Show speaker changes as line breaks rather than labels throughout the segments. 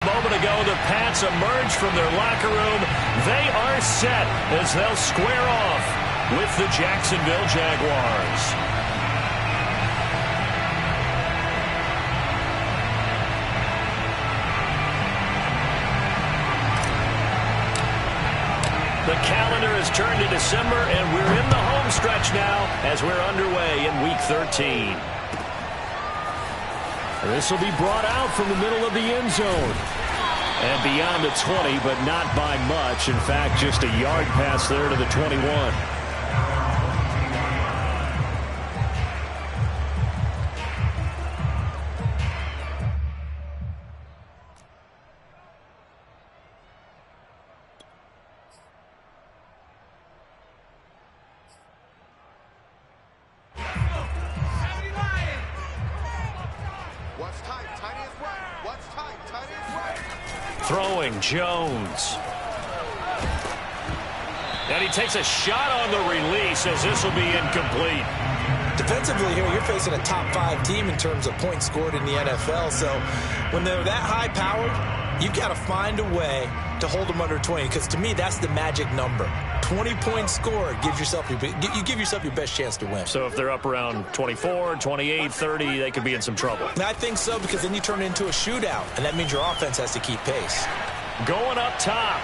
A moment ago, the Pats emerge from their locker room. They are set as they'll square off with the Jacksonville Jaguars. The calendar has turned to December, and we're in the home stretch now as we're underway in Week 13. This will be brought out from the middle of the end zone. And beyond the 20, but not by much. In fact, just a yard pass there to the 21. Throwing Jones. And he takes a shot on the release as this will be incomplete.
Defensively here, you're facing a top 5 team in terms of points scored in the NFL. So when they're that high-powered, you've got to find a way to hold them under 20. Because to me, that's the magic number. 20 points scored, you give yourself your best chance to win.
So if they're up around 24, 28, 30, they could be in some trouble.
And I think so, because then you turn it into a shootout, and that means your offense has to keep pace.
Going up top.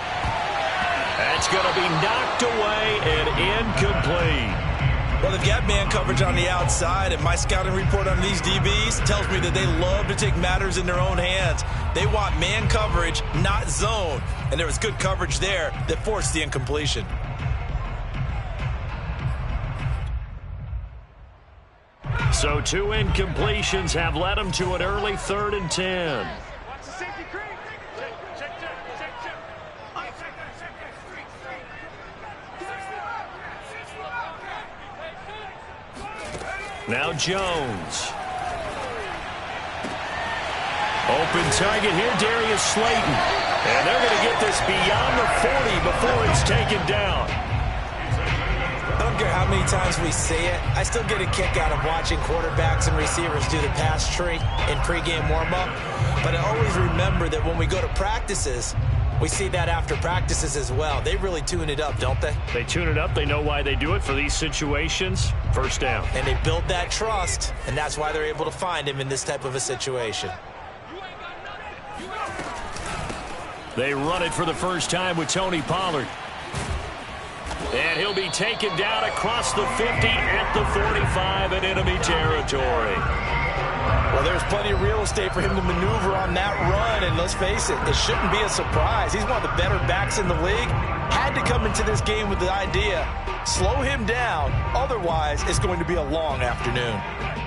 That's going to be knocked away and incomplete.
Well, they've got man coverage on the outside, and my scouting report on these DBs tells me that they love to take matters in their own hands. They want man coverage, not zone. And there was good coverage there that forced the incompletion.
So 2 incompletions have led them to an early 3rd and 10. Now Jones. Open target here, Darius Slayton. And they're going to get this beyond the 40 before it's taken down.
I don't care how many times we say it, I still get a kick out of watching quarterbacks and receivers do the pass tree in pregame warm-up. But I always remember that when we go to practices, we see that after practices as well. They really tune it up, don't they?
They tune it up. They know why they do it for these situations. First down.
And they build that trust, and that's why they're able to find him in this type of a situation.
They run it for the first time with Tony Pollard. And he'll be taken down across the 50 at the 45 in enemy territory.
Well, there's plenty of real estate for him to maneuver on that run, and let's face it, it shouldn't be a surprise. He's one of the better backs in the league. Had to come into this game with the idea, slow him down, otherwise it's going to be a long afternoon.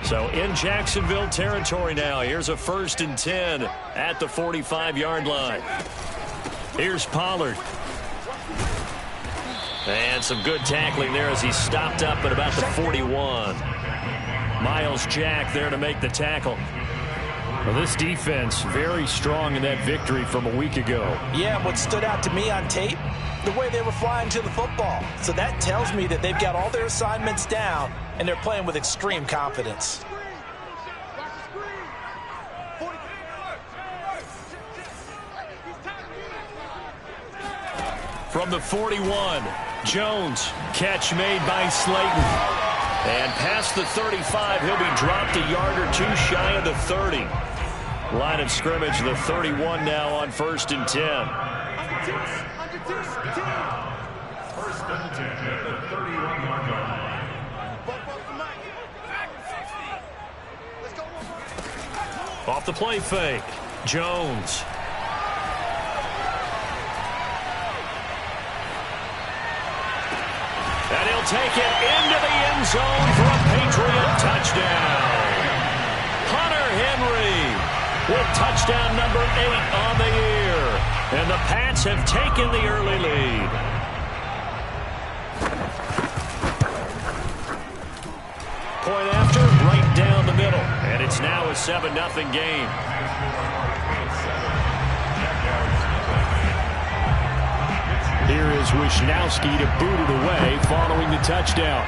So in Jacksonville territory now, here's a 1st and 10 at the 45-yard line. Here's Pollard. And some good tackling there as he stopped up at about the 41. Miles Jack there to make the tackle. Well, this defense very strong in that victory from a week ago.
Yeah, what stood out to me on tape, the way they were flying to the football. So that tells me that they've got all their assignments down, and they're playing with extreme confidence.
From the 41, Jones, catch made by Slayton. And past the 35, he'll be dropped a yard or 2 shy of the 30. Line of scrimmage, the 31 now on 1st and 10.
1st and 10 at the 31-yard line.
Off the play fake, Jones. And he'll take it into the end zone for a Patriot touchdown. Hunter Henry with touchdown number 8 on the year. And the Pats have taken the early lead. Point after, right down the middle. And it's now a 7-0 game. Here is Wisnowski to boot it away following the touchdown.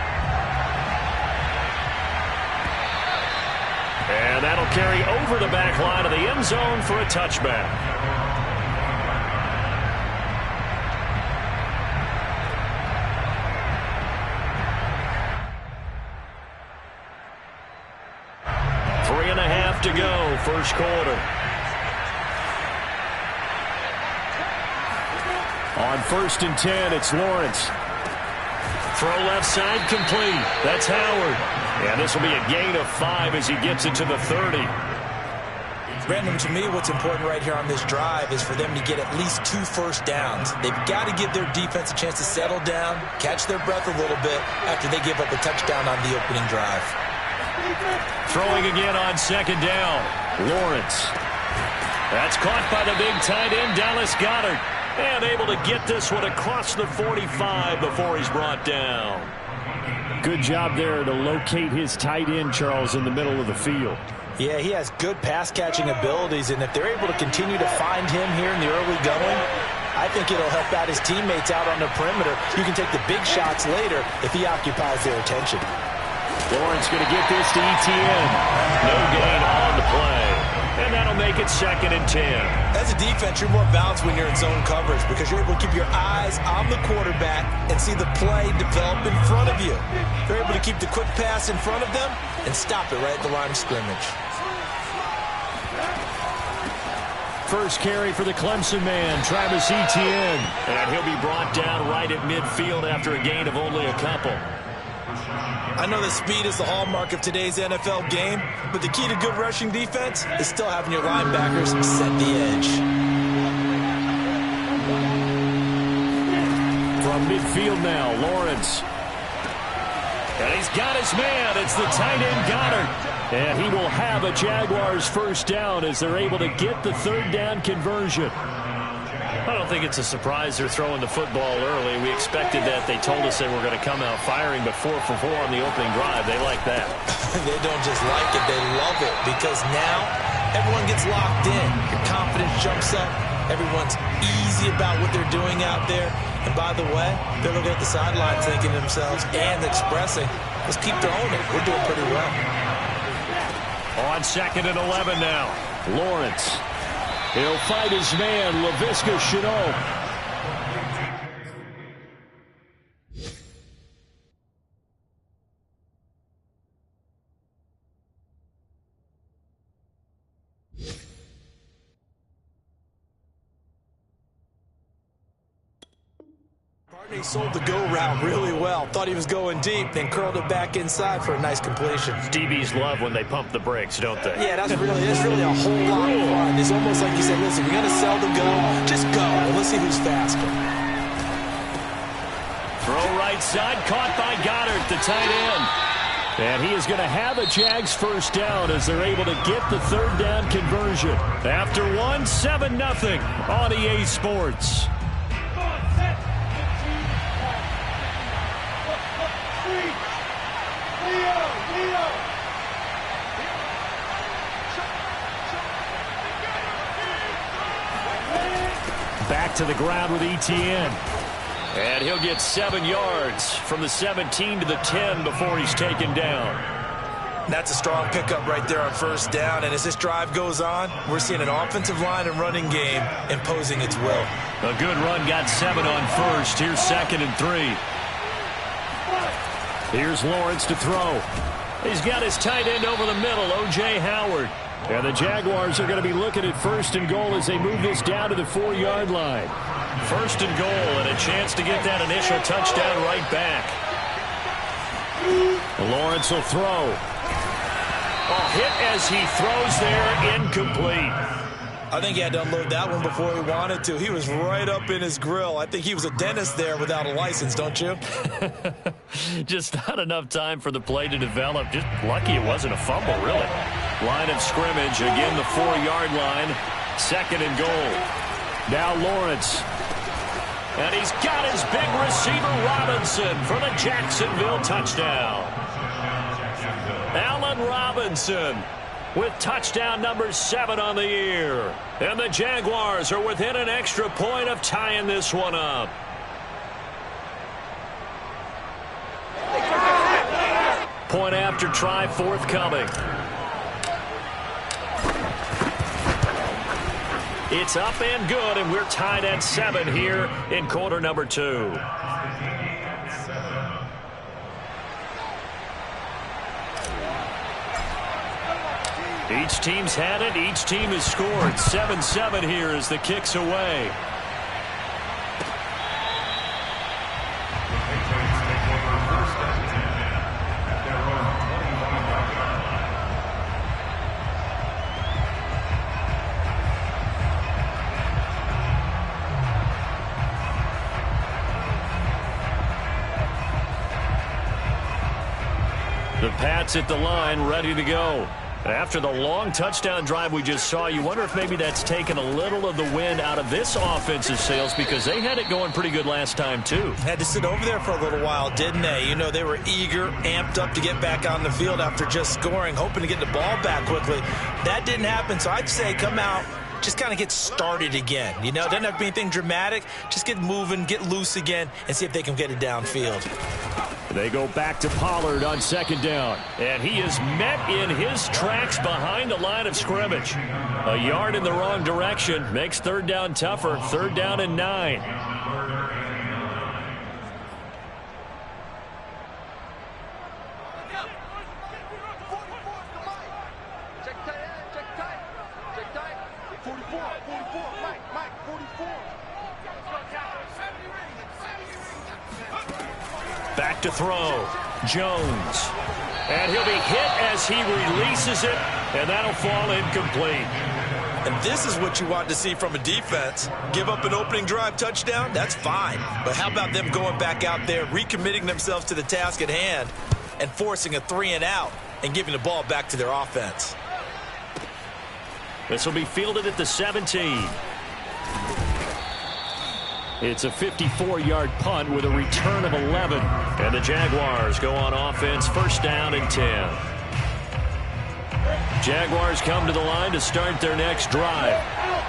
And that'll carry over the back line of the end zone for a touchback. first quarter. On 1st and 10, it's Lawrence. Throw left side complete. That's Howard. And this will be a gain of 5 as he gets it to the 30.
Brandon, to me, what's important right here on this drive is for them to get at least 2 first downs. They've got to give their defense a chance to settle down, catch their breath a little bit after they give up a touchdown on the opening drive.
Throwing again on 2nd down. Lawrence. That's caught by the big tight end, Dallas Goedert. And able to get this one across the 45 before he's brought down.
Good job there to locate his tight end, Charles, in the middle of the field.
Yeah, he has good pass-catching abilities, and if they're able to continue to find him here in the early going, I think it'll help out his teammates out on the perimeter. You can take the big shots later if he occupies their attention.
Lawrence going to get this to Etienne. No gain on the play. And that'll make it 2nd and 10.
As a defense, you're more balanced when you're in zone coverage because you're able to keep your eyes on the quarterback and see the play develop in front of you. They're able to keep the quick pass in front of them and stop it right at the line of scrimmage.
First carry for the Clemson man, Travis Etienne. And he'll be brought down right at midfield after a gain of only a couple.
I know that speed is the hallmark of today's NFL game, but the key to good rushing defense is still having your linebackers set the edge.
From midfield now, Lawrence. And he's got his man. It's the tight end Goedert. And he will have a Jaguars first down as they're able to get the 3rd down conversion. I don't think it's a surprise they're throwing the football early. We expected that. They told us they were going to come out firing, but 4 for 4 on the opening drive. They like that.
They don't just like it, they love it, because now everyone gets locked in. Your confidence jumps up. Everyone's easy about what they're doing out there. And by the way, they're looking at the sideline thinking to themselves and expressing, let's keep throwing it. We're doing pretty well.
On 2nd and 11 now, Lawrence. He'll fight his man, Laviska Shenault.
He sold the go route really well. Thought he was going deep, then curled it back inside for a nice completion.
DBs love when they pump the brakes, don't they?
Yeah, that's really a whole lot of fun. It's almost like you said, listen, we got to sell the go. Just go, and let's see who's faster.
Throw right side, caught by Goedert, the tight end. And he is going to have a Jags first down as they're able to get the 3rd down conversion. After 7-0 on EA Sports. Back to the ground with Etienne. And he'll get 7 yards from the 17 to the 10 before he's taken down.
That's a strong pickup right there on 1st down. And as this drive goes on, we're seeing an offensive line and running game imposing its will.
A good run got 7 on 1st. Here's 2nd and 3. Here's Lawrence to throw. He's got his tight end over the middle, O.J. Howard. And the Jaguars are going to be looking at 1st and goal as they move this down to the 4-yard line. 1st and goal and a chance to get that initial touchdown right back. Lawrence will throw. Hit as he throws there, incomplete.
I think he had to unload that one before he wanted to. He was right up in his grill. I think he was a dentist there without a license, don't you?
Just not enough time for the play to develop. Just lucky it wasn't a fumble, really. Line of scrimmage, again the 4-yard line. 2nd and goal. Now Lawrence. And he's got his big receiver Robinson for the Jacksonville touchdown. Allen Robinson with touchdown number 7 on the year. And the Jaguars are within an extra point of tying this one up. Point after try forthcoming. It's up and good, and we're tied at 7 here in quarter number 2. Each team's had it. Each team has scored. 7-7 here as the kick's away. The Pats at the line, ready to go. After the long touchdown drive we just saw, you wonder if maybe that's taken a little of the wind out of this offensive sails, because they had it going pretty good last time, too.
Had to sit over there for a little while, didn't they? You know, they were eager, amped up to get back on the field after just scoring, hoping to get the ball back quickly. That didn't happen, so I'd say come out, just kind of get started again. You know, it doesn't have to be anything dramatic. Just get moving, get loose again, and see if they can get it downfield.
They go back to Pollard on second down.
And he is met in his tracks behind the line of scrimmage. A yard in the wrong direction makes third down tougher. Third down and 9. Back to throw. Jones. And he'll be hit as he releases it, and that'll fall incomplete.
And this is what you want to see from a defense. Give up an opening drive touchdown, that's fine. But how about them going back out there, recommitting themselves to the task at hand, and forcing a 3-and-out and giving the ball back to their offense.
This will be fielded at the 17.
It's a 54-yard punt with a return of 11.
And the Jaguars go on offense, first down and 10. Jaguars come to the line to start their next drive.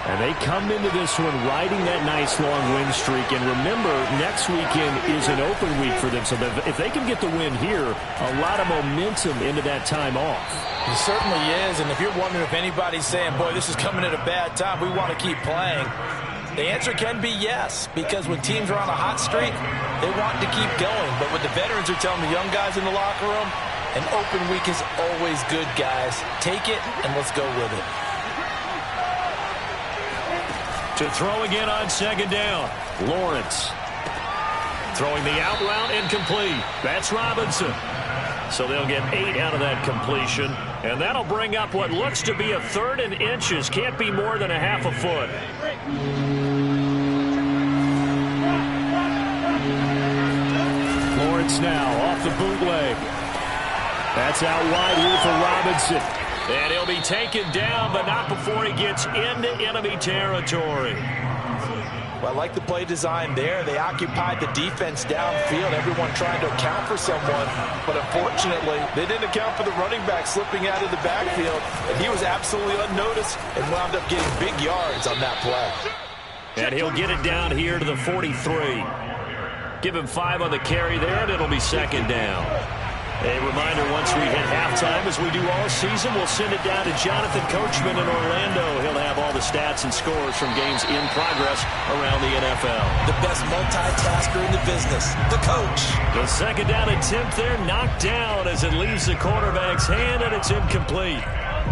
And they come into this one riding that nice long win streak. And remember, next weekend is an open week for them. So if they can get the win here, a lot of momentum into that time off.
It certainly is. And if you're wondering if anybody's saying, boy, this is coming at a bad time, we want to keep playing, the answer can be yes, because when teams are on a hot streak, they want to keep going. But what the veterans are telling the young guys in the locker room, an open week is always good, guys. Take it, and let's go with it.
To throw again on second down, Lawrence. Throwing the out route, incomplete. That's Robinson. So they'll get 8 out of that completion. And that'll bring up what looks to be a third and inches. Can't be more than a half a foot.
Lawrence now off the bootleg. That's out wide here for Robinson.
And he'll be taken down, but not before he gets into enemy territory.
Well, I like the play design there. They occupied the defense downfield, everyone trying to account for someone. But unfortunately, they didn't account for the running back slipping out of the backfield. And he was absolutely unnoticed and wound up getting big yards on that play.
And he'll get it down here to the 43. Give him 5 on the carry there, and it'll be second down. A reminder, once we hit halftime, as we do all season, we'll send it down to Jonathan Coachman in Orlando. He'll have all the stats and scores from games in progress around the NFL.
The best multitasker in the business, the coach.
The second down attempt there knocked down as it leaves the quarterback's hand, and it's incomplete.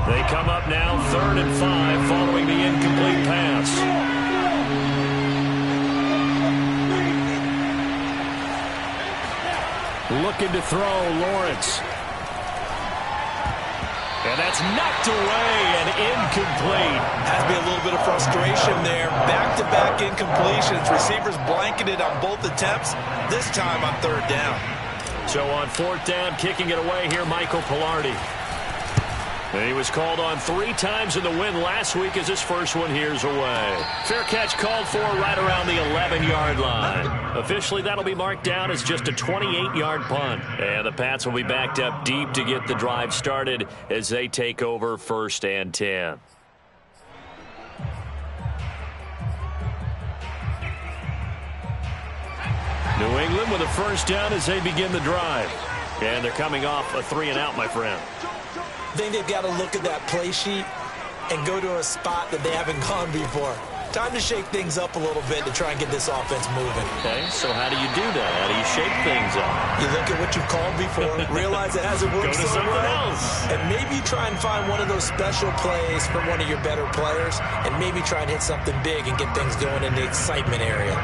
They come up now 3rd and 5 following the incomplete pass.
Looking to throw, Lawrence.
And that's knocked away and incomplete.
Has to be a little bit of frustration there. Back-to-back incompletions. Receivers blanketed on both attempts, this time on 3rd down.
So on 4th down, kicking it away here, Michael Pilardi. And he was called on 3 times in the win last week as his first one here's away. Fair catch called for right around the 11-yard line. Officially, that'll be marked down as just a 28-yard punt. And the Pats will be backed up deep to get the drive started as they take over 1st and 10. New England with a first down as they begin the drive. And they're coming off a 3-and-out, my friend.
I think they've got to look at that play sheet and go to a spot that they haven't gone before. Time to shake things up a little bit to try and get this offense moving.
Okay, so how do you do that? How do you shake things up?
You look at what you've called before, realize it hasn't worked
Go to
so
something
well,
else.
and maybe try and find one of those special plays from one of your better players, and maybe try and hit something big and get things going in the excitement area.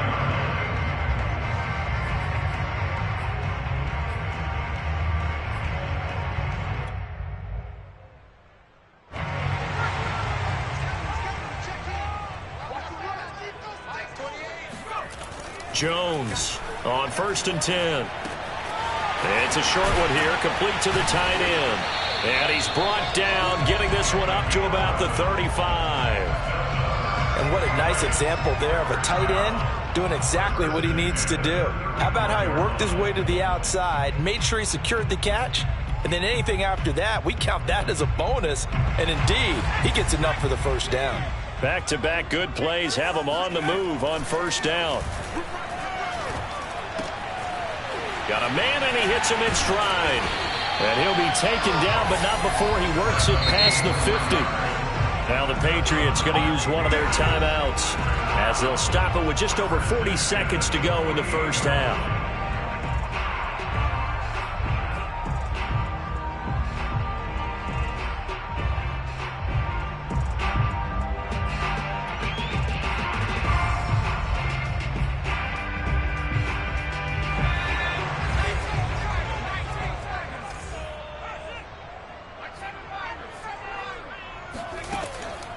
Jones on 1st and 10. It's a short one here, complete to the tight end. And he's brought down, getting this one up to about the 35.
And what a nice example there of a tight end doing exactly what he needs to do. How about how he worked his way to the outside, made sure he secured the catch, and then anything after that, we count that as a bonus. And indeed, he gets enough for the first down.
Back-to-back good plays have him on the move on 1st down. Got a man, and he hits him in stride. And he'll be taken down, but not before he works it past the 50. Now the Patriots going to use one of their timeouts as they'll stop it with just over 40 seconds to go in the first half.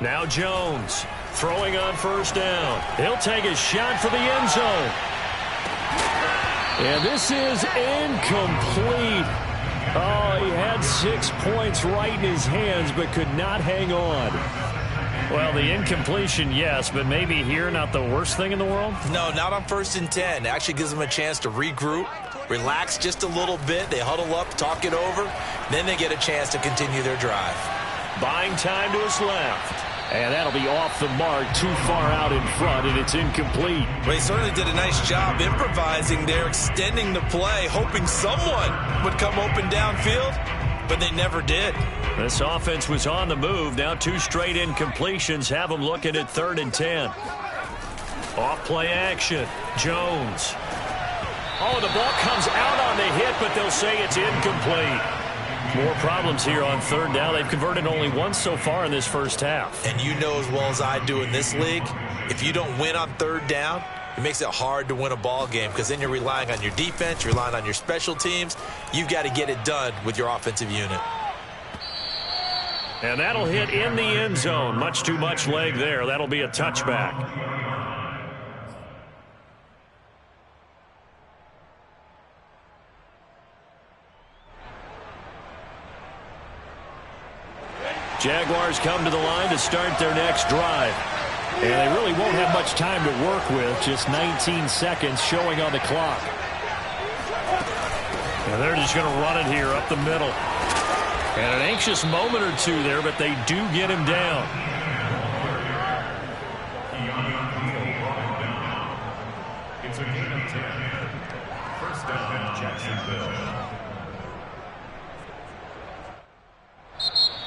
Now Jones throwing on 1st down. He'll take a shot for the end zone. And this is incomplete. Oh, he had 6 points right in his hands but could not hang on. Well, the incompletion, yes, but maybe here not the worst thing in the world?
No, not on 1st and 10. It actually gives them a chance to regroup, relax just a little bit. They huddle up, talk it over. Then they get a chance to continue their drive.
Buying time to his left. And that'll be off the mark, too far out in front, and it's incomplete.
Well, he certainly did a nice job improvising there, extending the play, hoping someone would come open downfield, but they never did.
This offense was on the move. Now 2 straight incompletions have them looking at 3rd and 10. Off play action. Jones. Oh, the ball comes out on the hit, but they'll say it's incomplete. More problems here on 3rd down. They've converted only once so far in this first half.
And you know as well as I do in this league, if you don't win on 3rd down, it makes it hard to win a ball game because then you're relying on your defense, you're relying on your special teams. You've got to get it done with your offensive unit.
And that'll hit in the end zone. Much too much leg there. That'll be a touchback. Jaguars come to the line to start their next drive. And they really won't have much time to work with. Just 19 seconds showing on the clock. And they're just going to run it here up the middle. And an anxious moment or two there, but they do get him down.
It's a gain of 10. 1st down, Jacksonville.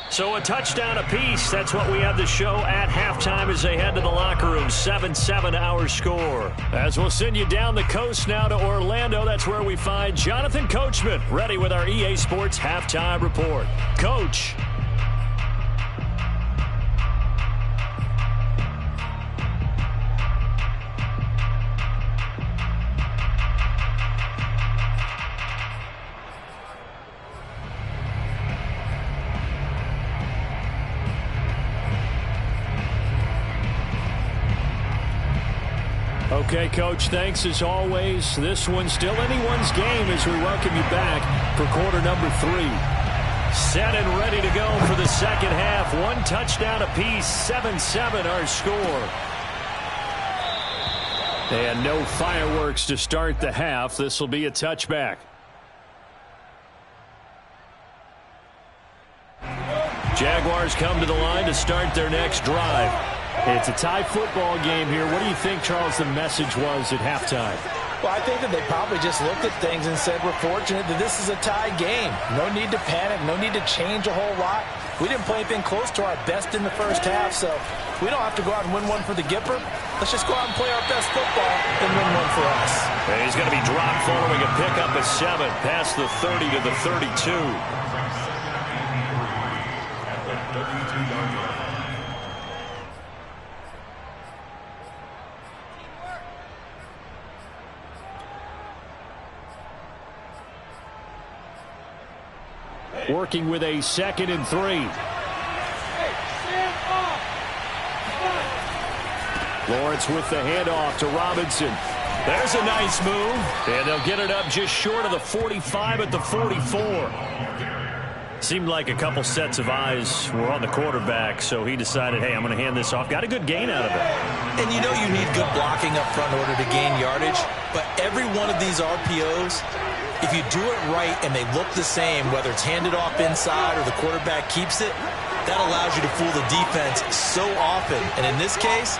So a touchdown apiece. That's what we have to show at halftime as they head to the locker room. 7-7 our score. As we'll send you down the coast now to Orlando. That's where we find Jonathan Coachman ready with our EA Sports halftime report. Coach. Okay, Coach, thanks as always. This one's still anyone's game as we welcome you back for quarter number 3. Set and ready to go for the second half. 1 touchdown apiece, 7-7 our score. And no fireworks to start the half. This will be a touchback. Jaguars come to the line to start their next drive. It's a tie football game here. What do you think, Charles, the message was at halftime?
Well, I think that they probably just looked at things and said, we're fortunate that this is a tie game. No need to panic, no need to change a whole lot. We didn't play anything close to our best in the first half, so we don't have to go out and win one for the Gipper. Let's just go out and play our best football and win one for us.
And he's going to be dropped following a pickup of 7 past the 30 to the 32.
Working with a 2nd and 3. Lawrence with the handoff to Robinson.
There's a nice move. And they'll get it up just short of the 45 at the 44. Seemed like a couple sets of eyes were on the quarterback, so he decided, hey, I'm going to hand this off. Got a good gain out of it.
And you know you need good blocking up front in order to gain yardage, but every one of these RPOs, if you do it right and they look the same, whether it's handed off inside or the quarterback keeps it, that allows you to fool the defense so often. And in this case,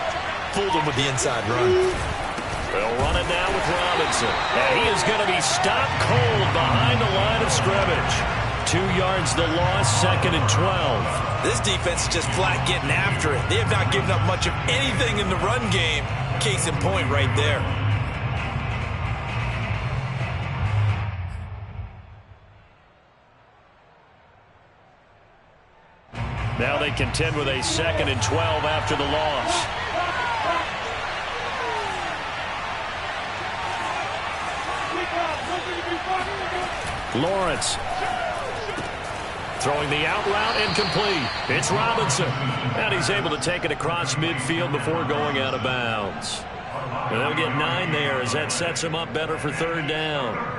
fooled them with the inside run.
They'll run it now with Robinson. And he is going to be stopped cold behind the line of scrimmage. 2 yards the loss, 2nd and 12.
This defense is just flat getting after it. They have not given up much of anything in the run game. Case in point right there.
Now they contend with a 2nd and 12 after the loss.
Lawrence
throwing the out route incomplete. It's Robinson. And he's able to take it across midfield before going out of bounds. And they'll get 9 there as that sets him up better for 3rd down.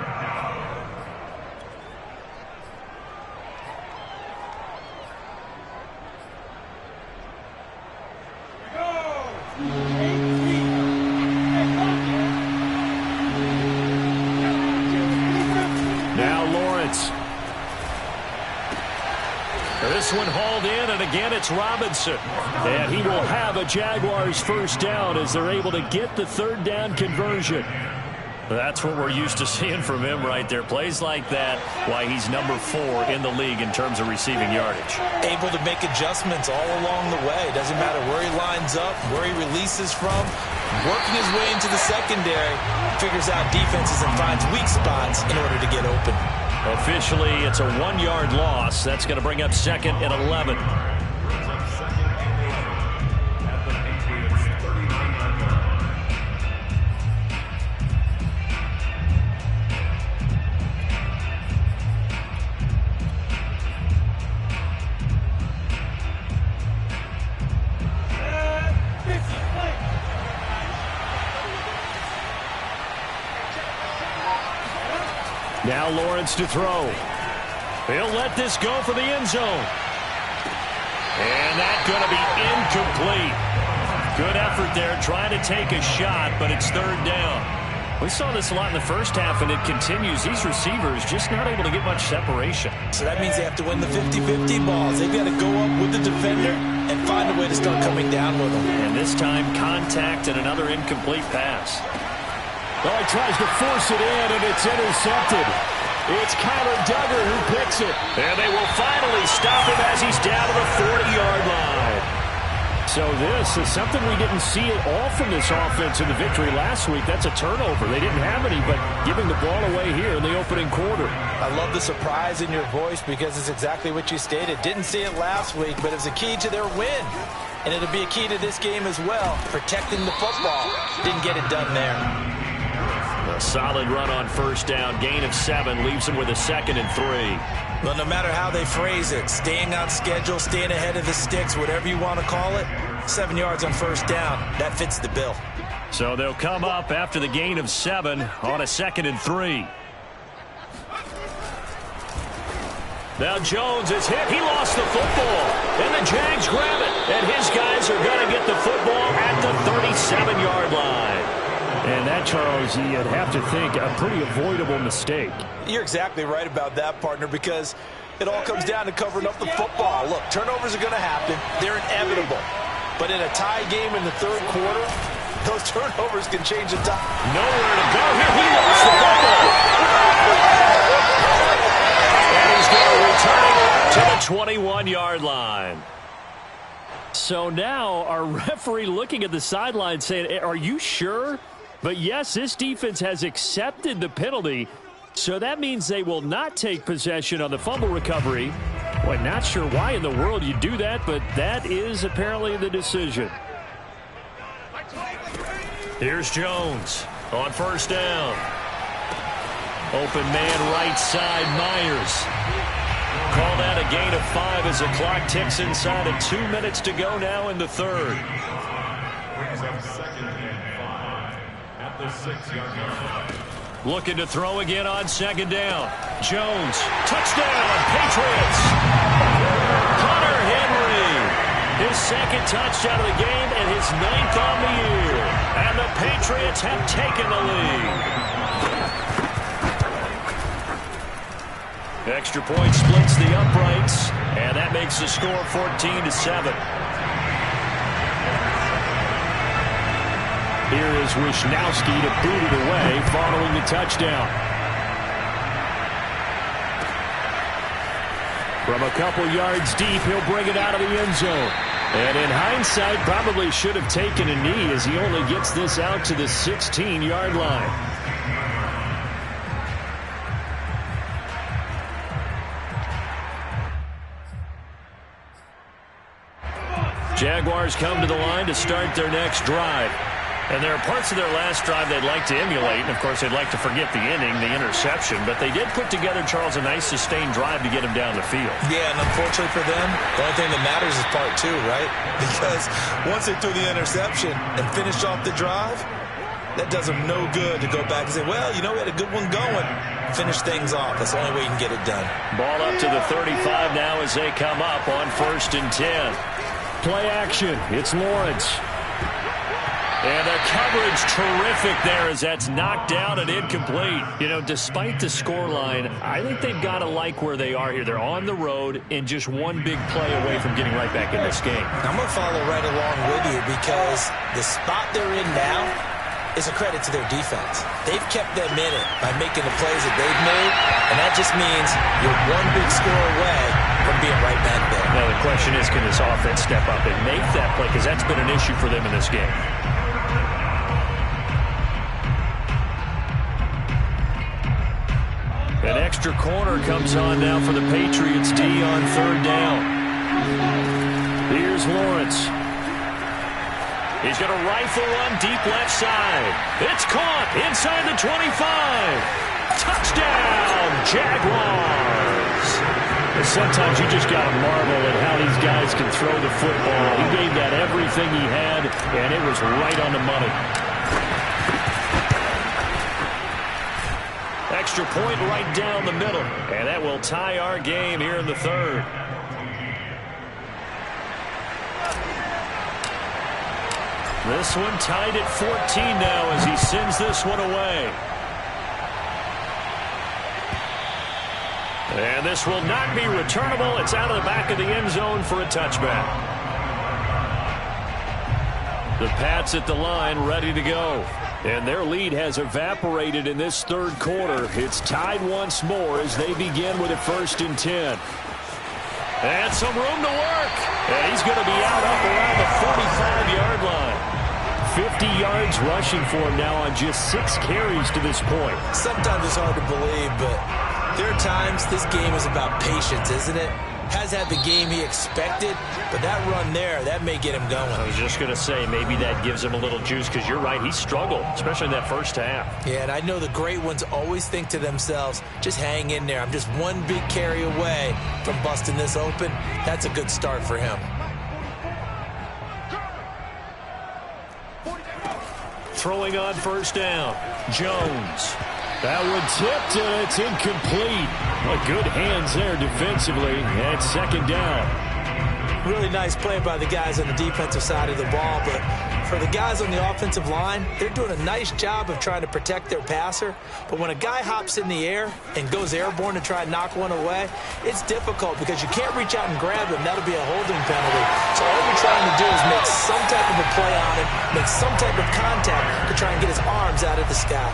This one hauled in, and again it's Robinson. And he will have a Jaguars 1st down as they're able to get the 3rd down conversion.
That's what we're used to seeing from him right there. Plays like that, why he's number 4 in the league in terms of receiving yardage.
Able to make adjustments all along the way. Doesn't matter where he lines up, where he releases from. Working his way into the secondary, figures out defenses and finds weak spots in order to get open.
Officially, it's a 1-yard loss. That's going to bring up 2nd and 11.
Now Lawrence to throw.
He'll let this go for the end zone. And that's going to be incomplete. Good effort there trying to take a shot, but it's 3rd down. We saw this a lot in the first half, and it continues. These receivers just not able to get much separation.
So that means they have to win the 50-50 balls. They've got to go up with the defender and find a way to start coming down with them.
And this time, contact and another incomplete pass.
Well, he tries to force it in, and it's intercepted. It's Kyler Duggar who picks it.
And they will finally stop him as he's down to the 40-yard line.
So this is something we didn't see at all from this offense in the victory last week. That's a turnover. They didn't have any, but giving the ball away here in the opening quarter.
I love the surprise in your voice because it's exactly what you stated. Didn't see it last week, but it was a key to their win. And it'll be a key to this game as well, protecting the football. Didn't get it done there.
A solid run on 1st down. Gain of 7 leaves them with a 2nd and 3.
Well, no matter how they phrase it, staying on schedule, staying ahead of the sticks, whatever you want to call it, 7 yards on 1st down, that fits the bill.
So they'll come up after the gain of 7 on a 2nd and 3. Now Jones is hit. He lost the football. And the Jags grab it. And his guys are going to get the football at the 37-yard line.
And that, Charles, you'd have to think a pretty avoidable mistake.
You're exactly right about that, partner, because it all comes down to covering up the football. Look, turnovers are going to happen. They're inevitable. But in a tie game in the 3rd quarter, Those turnovers can change the time.
Nowhere to go here. He lost the football. And he's going to return it to the 21-yard line.
So now our referee looking at the sideline saying, are you sure? But yes, this defense has accepted the penalty. So that means they will not take possession on the fumble recovery. Boy, not sure why in the world you do that, but that is apparently the decision.
Here's Jones on first down. Open man right side, Myers. Call that a gain of 5 as the clock ticks inside of 2 minutes to go now in the third.
Brings up second and 5 at the 6-yard line.
Looking to throw again on second down. Jones, touchdown, Patriots. Hunter Henry, his second touchdown of the game and his 9th on the year. And the Patriots have taken the lead. Extra point splits the uprights, and that makes the score 14-7.
Here is Wisnowski to boot it away following the touchdown. From a couple yards deep, he'll bring it out of the end zone. And in hindsight, probably should have taken a knee as he only gets this out to the 16-yard line. Jaguars come to the line to start their next drive.
And there are parts of their last drive they'd like to emulate. And, of course, they'd like to forget the inning, the interception. But they did put together, Charles, a nice sustained drive to get him down the field.
Yeah, and unfortunately for them, the only thing that matters is part 2, right? Because once they threw the interception and finished off the drive, that does them no good to go back and say, well, you know, we had a good one going. Finish things off. That's the only way you can get it done.
Ball up to the 35 now as they come up on 1st and 10.
Play action. It's Lawrence.
And the coverage terrific there as that's knocked down and incomplete.
You know, despite the scoreline, I think they've got to like where they are here. They're on the road and just one big play away from getting right back in this game.
I'm going to follow right along with you because the spot they're in now is a credit to their defense. They've kept them in it by making the plays that they've made, and that just means you're one big score away from being right back there.
Now the question is, can this offense step up and make that play? Because that's been an issue for them in this game. An extra corner comes on now for the Patriots D on 3rd down.
Here's Lawrence.
He's going to rifle one deep left side. It's caught inside the 25. Touchdown, Jaguars.
Sometimes you just got to marvel at how these guys can throw the football. He gave that everything he had, and it was right on the money.
Extra point right down the middle. And that will tie our game here in the third. This one tied at 14 now as he sends this one away. And this will not be returnable. It's out of the back of the end zone for a touchback. The Pats at the line ready to go. And their lead has evaporated in this third quarter. It's tied once more as they begin with a 1st and 10. And some room to work. And he's going to be out up around the 45-yard line. 50 yards rushing for him now on just 6 carries to this point.
Sometimes it's hard to believe, but there are times this game is about patience, isn't it? Has had the game he expected, but that run there, that may get him going.
I was just going to say, maybe that gives him a little juice, because you're right, he struggled, especially in that first half.
Yeah, and I know the great ones always think to themselves, just hang in there. I'm just one big carry away from busting this open. That's a good start for him.
Throwing on 1st down, Jones.
That one tipped, and it's incomplete. Well, good hands there defensively, and 2nd down.
Really nice play by the guys on the defensive side of the ball, but For the guys on the offensive line, they're doing a nice job of trying to protect their passer. But when a guy hops in the air and goes airborne to try and knock one away, it's difficult because you can't reach out and grab him. That'll be a holding penalty. So all you're trying to do is make some type of a play on him, make some type of contact to try and get his arms out of the sky.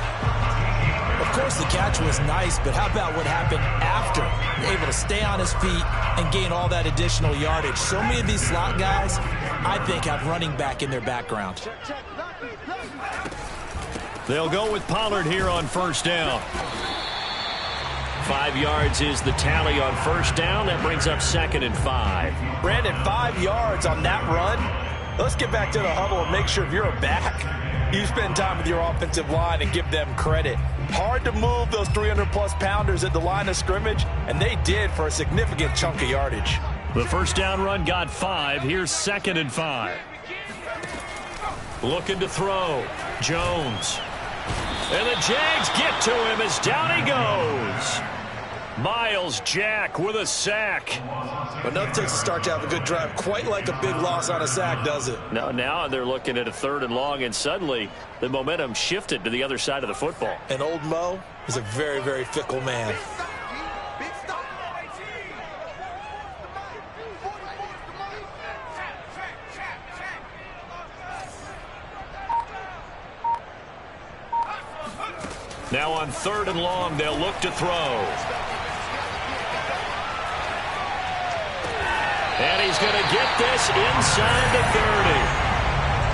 Of course, the catch was nice, but how about what happened after? Able to stay on his feet and gain all that additional yardage. So many of these slot guys, I think, have running back in their background.
They'll go with Pollard here on first down. 5 yards is the tally on first down. That brings up 2nd and 5.
Brandon, 5 yards on that run. Let's get back to the huddle and make sure if you're a back, you spend time with your offensive line and give them credit. Hard to move those 300-plus pounders at the line of scrimmage, and they did for a significant chunk of yardage.
The first down run got 5. Here's 2nd and 5. Looking to throw. Jones. And the Jags get to him as down he goes. Miles Jack with a sack.
But nothing takes a start to have a good drive. Quite like a big loss on a sack, does it?
No, now they're looking at a 3rd and long, and suddenly the momentum shifted to the other side of the football.
And old Mo is a very, very fickle man.
Now on 3rd and long, they'll look to throw. And he's going to get this inside the 30.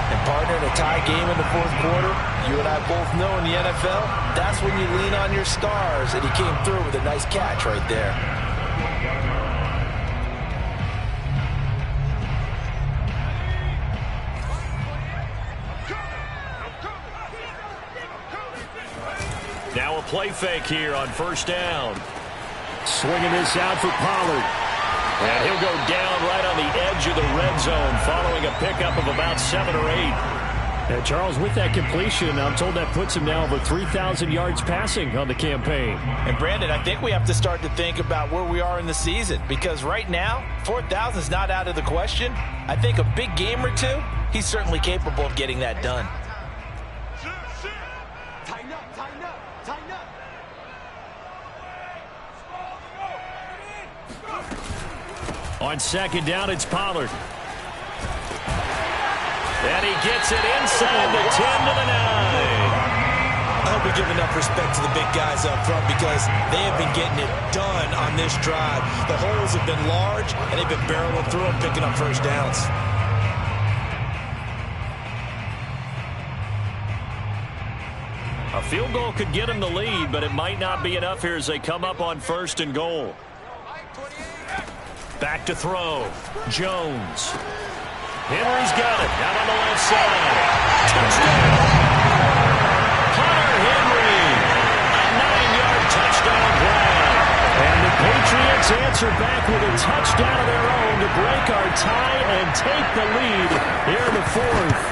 And partner, in a tie game in the 4th quarter, you and I both know in the NFL, that's when you lean on your stars. And he came through with a nice catch right there.
Now a play fake here on first down.
Swinging this out for Pollard.
And he'll go down right on the edge of the red zone following a pickup of about 7 or 8.
And Charles, with that completion, I'm told that puts him now over 3,000 yards passing on the campaign.
And Brandon, I think we have to start to think about where we are in the season, because right now, 4,000 is not out of the question. I think a big game or two, he's certainly capable of getting that done.
On 2nd down, it's Pollard. And he gets it inside the 10 to the 9.
I hope we give enough respect to the big guys up front, because they have been getting it done on this drive. The holes have been large, and they've been barreling through them, picking up first downs.
A field goal could get them the lead, but it might not be enough here as they come up on 1st and goal. Back to throw. Jones. Henry's got it. Out on the left side. Touchdown. Hunter Henry. A 9-yard touchdown drive.
And the Patriots answer back with a touchdown of their own to break our tie and take the lead here in the 4th.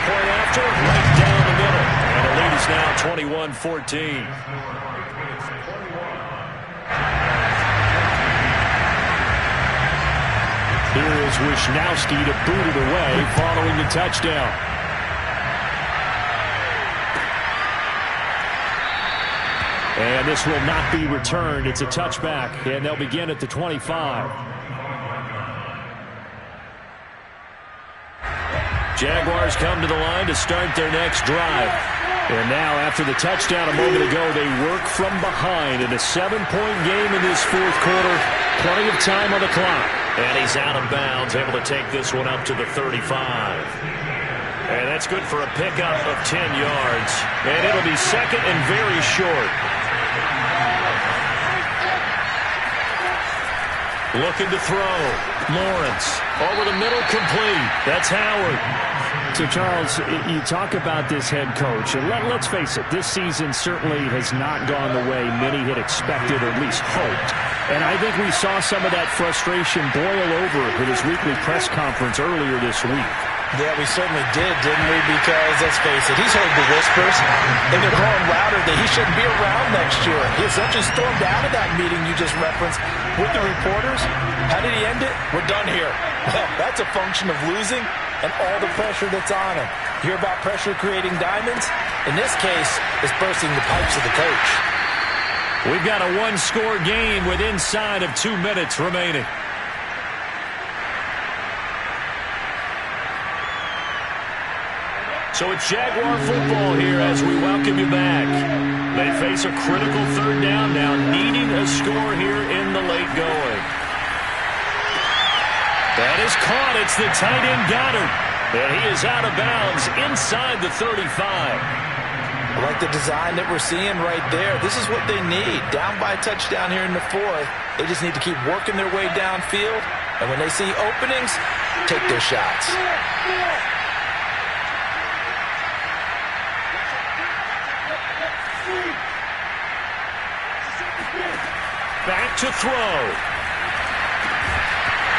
Point after, right down the middle. And the lead is now 21-14.
Here is Wisnowski to boot it away following the touchdown. And this will not be returned. It's a touchback, and they'll begin at the 25.
Jaguars come to the line to start their next drive.
And now, after the touchdown a moment ago, they work from behind in a 7-point game in this 4th quarter. Plenty of time on the clock.
And he's out of bounds, able to take this one up to the 35. And that's good for a pickup of 10 yards. And it'll be 2nd and very short. Looking to throw. Lawrence. Over the middle, complete. That's Howard.
So, Charles, you talk about this head coach, and let's face it, this season certainly has not gone the way many had expected or at least hoped. And I think we saw some of that frustration boil over at his weekly press conference earlier this week.
Yeah, we certainly did, didn't we? Because, let's face it, he's heard the whispers, and they're growing louder that he shouldn't be around next year. He essentially stormed out of that meeting you just referenced with the reporters. How did he end it? We're done here. Well, that's a function of losing and all the pressure that's on him. You hear about pressure creating diamonds? In this case, it's bursting the pipes of the coach.
We've got a one-score game with inside of 2 minutes remaining. So it's Jaguar football here as we welcome you back. They face a critical third down now, needing a score here in the late going. That is caught. It's the tight end Goddard. And he is out of bounds inside the 35.
I like the design that we're seeing right there. This is what they need. Down by a touchdown here in the fourth. They just need to keep working their way downfield. And when they see openings, take their shots.
Back to throw.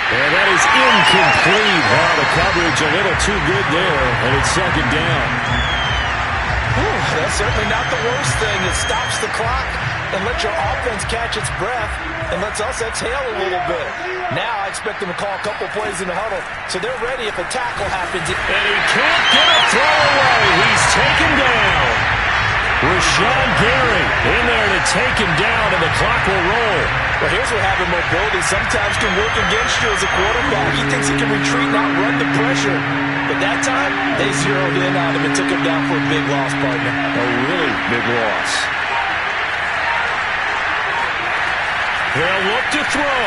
And that is incomplete. Well, the coverage a little too good there, and it's second down.
That's certainly not the worst thing. It stops the clock and lets your offense catch its breath and lets us exhale a little bit. Now I expect them to call a couple plays in the huddle, so they're ready if a tackle happens.
And he can't get a throw away. He's taken down. Rashawn Gary in there to take him down, and the clock will roll.
Well, here's what having mobility sometimes can work against you as a quarterback. He thinks he can retreat and outrun the pressure. But that time, they zeroed in on him and took him down for a big loss, partner.
A really big loss. They'll look to throw.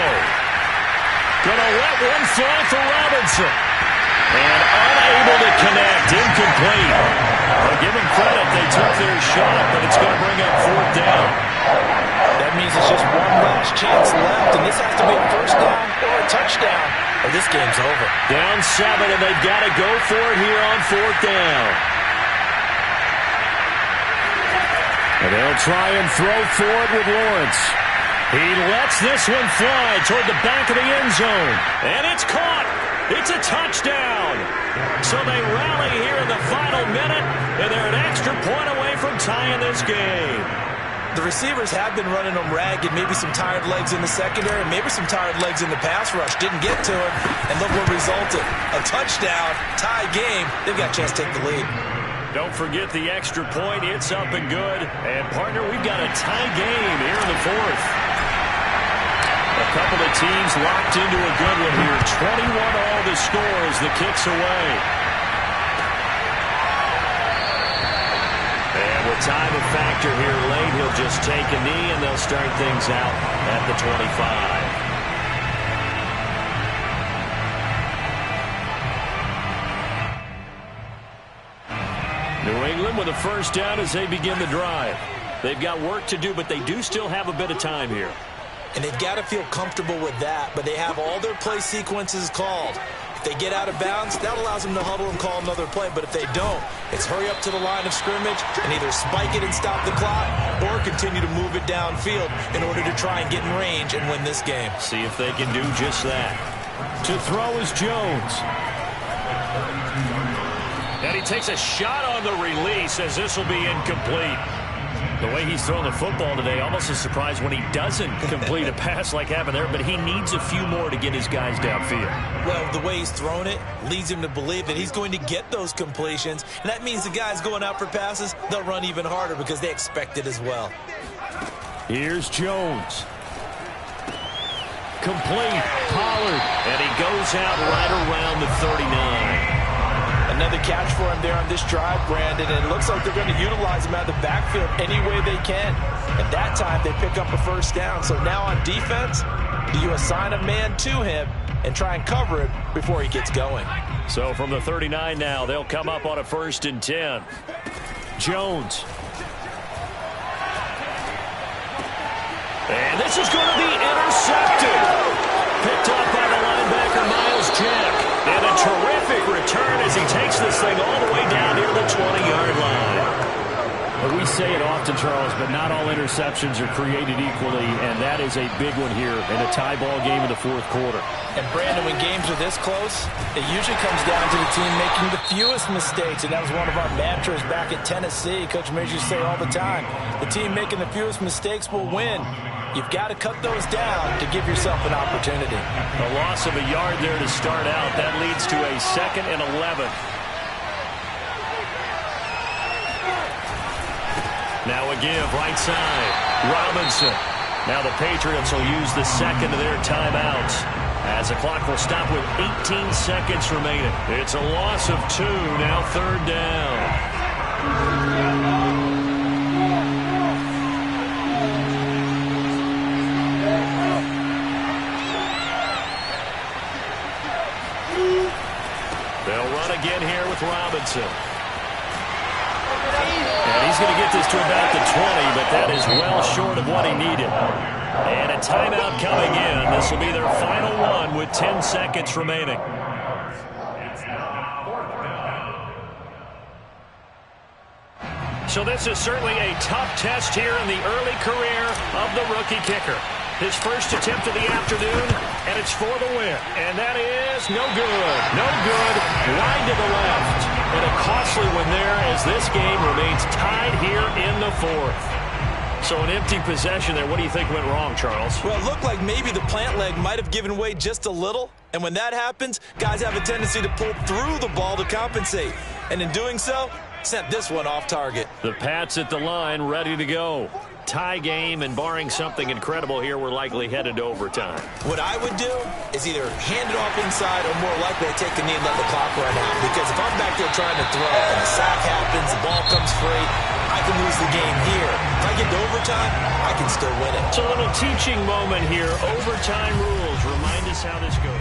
Gonna let one fly for Robinson. And unable to connect, incomplete. I'll give them credit, they took their shot, but it's going to bring up fourth down.
That means it's just one last chance left, and this has to be a first down or a touchdown, or this game's over.
Down 7, and they've got to go for it here on fourth down. And they'll try and throw for it with Lawrence. He lets this one fly toward the back of the end zone, and it's caught. It's a touchdown. So they rally here in the final minute, and they're an extra point away from tying this game.
The receivers have been running them ragged, maybe some tired legs in the secondary, maybe some tired legs in the pass rush. Didn't get to him, and look what resulted. A touchdown, tie game. They've got a chance to take the lead.
Don't forget the extra point. It's up and good. And, partner, we've got a tie game here in the fourth. A couple of teams locked into a good one here. 21-all the score as the kick's away. And with time a factor here late, he'll just take a knee, and they'll start things out at the 25. New England with a first down as they begin the drive. They've got work to do, but they do still have a bit of time here.
And they've got to feel comfortable with that, but they have all their play sequences called. If they get out of bounds, that allows them to huddle and call another play. But if they don't, it's hurry up to the line of scrimmage and either spike it and stop the clock or continue to move it downfield in order to try and get in range and win this game.
See if they can do just that. To throw is Jones. And he takes a shot on the release as this will be incomplete. The way he's throwing the football today, almost a surprise when he doesn't complete a pass like happened there, but he needs a few more to get his guys downfield.
Well, the way he's thrown it leads him to believe that he's going to get those completions, and that means the guys going out for passes, they'll run even harder because they expect it as well.
Here's Jones. Complete. Pollard. And he goes out right around the 39.
Another catch for him there on this drive, Brandon, and it looks like they're going to utilize him out of the backfield any way they can. At that time, they pick up a first down. So now on defense, do you assign a man to him and try and cover it before he gets going?
So from the 39 now, they'll come up on a 1st and 10. Jones. And this is going to be intercepted. Picked up by the linebacker, Miles Jack. And a terrific return as he takes this thing all the way down near the 20-yard line.
Well, we say it often, Charles, but not all interceptions are created equally, and that is a big one here in a tie ball game in the fourth quarter.
And, Brandon, when games are this close, it usually comes down to the team making the fewest mistakes, and that was one of our mantras back at Tennessee. Coach Mears used to say all the time, the team making the fewest mistakes will win. You've got to cut those down to give yourself an opportunity.
A loss of a yard there to start out. That leads to a 2nd and 11. Now a give, right side. Robinson. Now the Patriots will use the second of their timeouts, as the clock will stop with 18 seconds remaining. It's a loss of 2, now 3rd down. They'll run again here with Robinson. And he's going to get this to about the 20, but that is well short of what he needed. And a timeout coming in. This will be their final one with 10 seconds remaining. So this is certainly a tough test here in the early career of the rookie kicker. His first attempt of the afternoon, and it's for the win. And that is no good. No good. Wide to the left. And a costly one there as this game remains tied here in the 4th. So an empty possession there. What do you think went wrong, Charles?
Well, it looked like maybe the plant leg might have given way just a little. And when that happens, guys have a tendency to pull through the ball to compensate. And in doing so, sent this one off target.
The Pats at the line, ready to go. Tie game, and barring something incredible here, we're likely headed to overtime.
What I would do is either hand it off inside or more likely to take a knee and let the clock run out. Because if I'm back there trying to throw and a sack happens, the ball comes free, I can lose the game here. If I get to overtime, I can still win it.
So a little teaching moment here. Overtime rules. Remind us how this goes.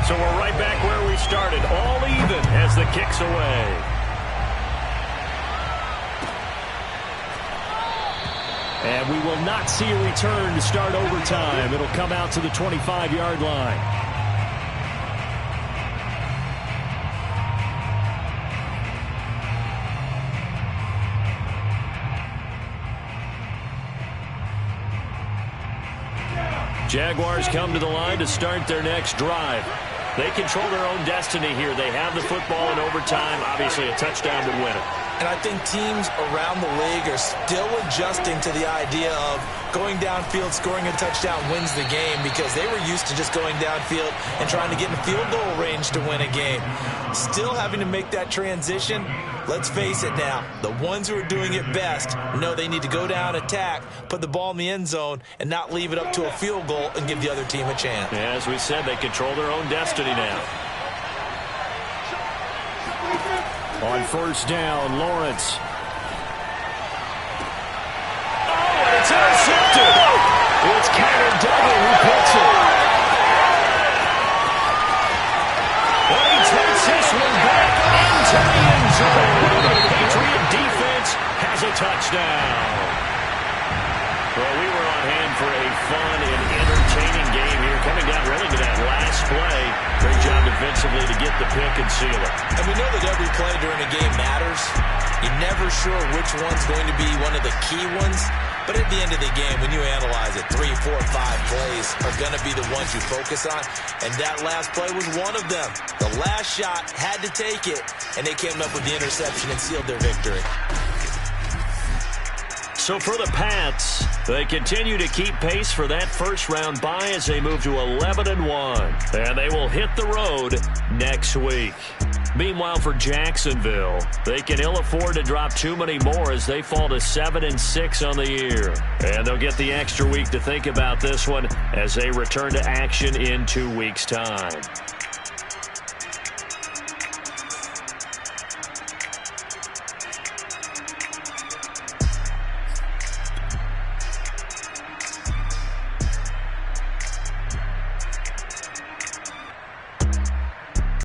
So we're right back where we started, all even as the kick's away.
And we will not see a return to start overtime. It'll come out to the 25-yard line.
Jaguars come to the line to start their next drive. They control their own destiny here. They have the football in overtime. Obviously, a touchdown would win it.
And I think teams around the league are still adjusting to the idea of going downfield, scoring a touchdown wins the game, because they were used to just going downfield and trying to get in field goal range to win a game. Still having to make that transition. Let's face it now, the ones who are doing it best know they need to go down, attack, put the ball in the end zone, and not leave it up to a field goal and give the other team a chance.
Yeah, as we said, they control their own destiny now.
On first down, Lawrence.
Oh, and it's intercepted. It's Connor Duggan who picks it. And he takes this one back into the end zone. The Patriot defense has a touchdown. Well, we were on hand for a fun and entertaining game here, coming down really to that last play. Great job defensively to get the pick and seal it.
And we know that every play during a game matters. You're never sure which one's going to be one of the key ones. But at the end of the game, when you analyze it, 3, 4, 5 plays are going to be the ones you focus on. And that last play was one of them. The last shot had to take it, and they came up with the interception and sealed their victory.
So for the Pats, they continue to keep pace for that first-round bye as they move to 11-1. And they will hit the road next week. Meanwhile, for Jacksonville, they can ill afford to drop too many more as they fall to 7-6 on the year. And they'll get the extra week to think about this one as they return to action in 2 weeks' time.